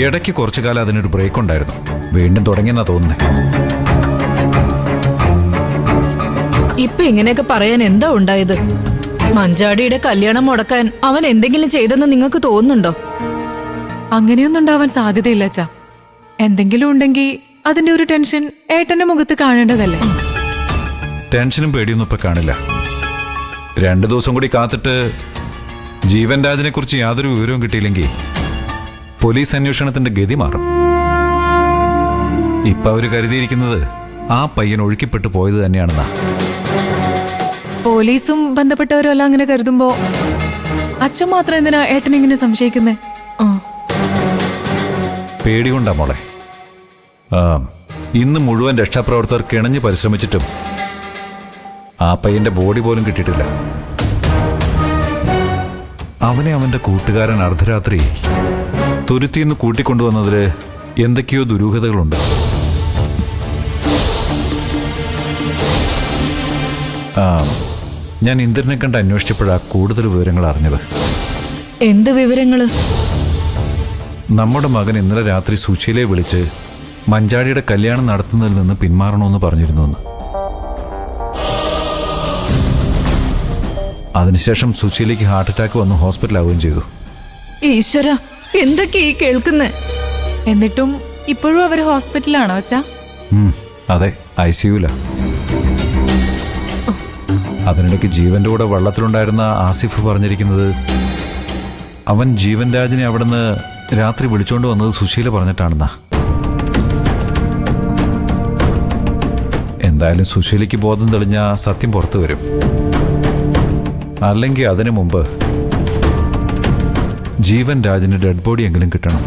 ഇടയ്ക്ക് കുറച്ചു കാലം അതിനൊരു ബ്രേക്ക് ഉണ്ടായിരുന്നു. വീണ്ടും തുടങ്ങിയെന്നാ തോന്നുന്നേ. ഇപ്പൊ ഇങ്ങനെയൊക്കെ പറയാൻ എന്താ ഉണ്ടായത്? മഞ്ചാടിയുടെ കല്യാണം മുടക്കാൻ അവൻ എന്തെങ്കിലും ചെയ്തെന്ന് നിങ്ങൾക്ക് തോന്നുന്നുണ്ടോ? അങ്ങനെയൊന്നും ഉണ്ടാവാൻ സാധ്യതയില്ല അച്ഛാ. എന്തെങ്കിലും ഉണ്ടെങ്കിൽ അതിന്റെ ഒരു ടെൻഷൻ ഏട്ടന്റെ മുഖത്ത് കാണേണ്ടതല്ലേ. ടെൻഷനും പേടിയൊന്നും ഇപ്പൊ കാണില്ല. 2 ദിവസം കൂടി കാത്തിട്ട് ജീവൻ രാജിനെ കുറിച്ച് യാതൊരു വിവരവും കിട്ടിയില്ലെങ്കിൽ പോലീസ് അന്വേഷണത്തിന്റെ ഗതി മാറും. ഇപ്പൊ അവര് കരുതിയിരിക്കുന്നത് ആ പയ്യൻ ഒഴുക്കിപ്പെട്ടു പോയത് തന്നെയാണെന്നാ. പോലീസും ബന്ധപ്പെട്ടവരും എല്ലാം അങ്ങനെ കരുതുമ്പോ അച്ഛൻ മാത്രം എന്തിനാ ഏട്ടനിങ്ങനെ സംശയിക്കുന്നേ? പേടികൊണ്ടാ മോളെ. ഇന്ന് മുഴുവൻ രക്ഷാപ്രവർത്തകർ കിണഞ്ഞ് പരിശ്രമിച്ചിട്ടും ആ പയ്യന്റെ ബോഡി പോലും കിട്ടിയിട്ടില്ല. അവനെ അവന്റെ കൂട്ടുകാരൻ അർദ്ധരാത്രി തുരുത്തിന്ന് കൂട്ടിക്കൊണ്ടുവന്നതില് എന്തൊക്കെയോ ദുരൂഹതകളുണ്ട്. ഞാൻ ഇന്ദ്രനെ കണ്ട് അന്വേഷിച്ചപ്പോഴാ കൂടുതൽ വിവരങ്ങൾ അറിഞ്ഞത്. എന്ത് വിവരങ്ങള്? നമ്മുടെ മകൻ ഇന്നലെ രാത്രി സുശീലയെ വിളിച്ച് മഞ്ചാടിയുടെ കല്യാണം നടത്തുന്നതിൽ നിന്ന് പിന്മാറണമെന്ന് പറഞ്ഞിരുന്നു. അതിനുശേഷം സുശീലയ്ക്ക് ഹാർട്ട് അറ്റാക്ക് വന്ന് ഹോസ്പിറ്റലാവുകയും ചെയ്തു. ഈശ്വര, എന്തൊക്കെയാ ഈ കേൾക്കുന്നേ? എന്നിട്ടും ഇപ്പോഴും അവര് ഹോസ്പിറ്റലാണോ അച്ഛാ? അതെ, ICUല. അതിനിടയ്ക്ക് ജീവന്റെ കൂടെ വള്ളത്തിലുണ്ടായിരുന്ന ആസിഫ് പറഞ്ഞിരിക്കുന്നത് അവൻ ജീവൻ രാജിനെ അവിടുന്ന് രാത്രി വിളിച്ചോണ്ട് വന്നത് സുശീല പറഞ്ഞിട്ടാണെന്നാ. എന്തായാലും സുശീലയ്ക്ക് ബോധം തെളിഞ്ഞ സത്യം പുറത്തു വരും. അല്ലെങ്കിൽ അതിനു മുമ്പ് ജീവൻ രാജിന് ഡെഡ് ബോഡി എങ്കിലും കിട്ടണം.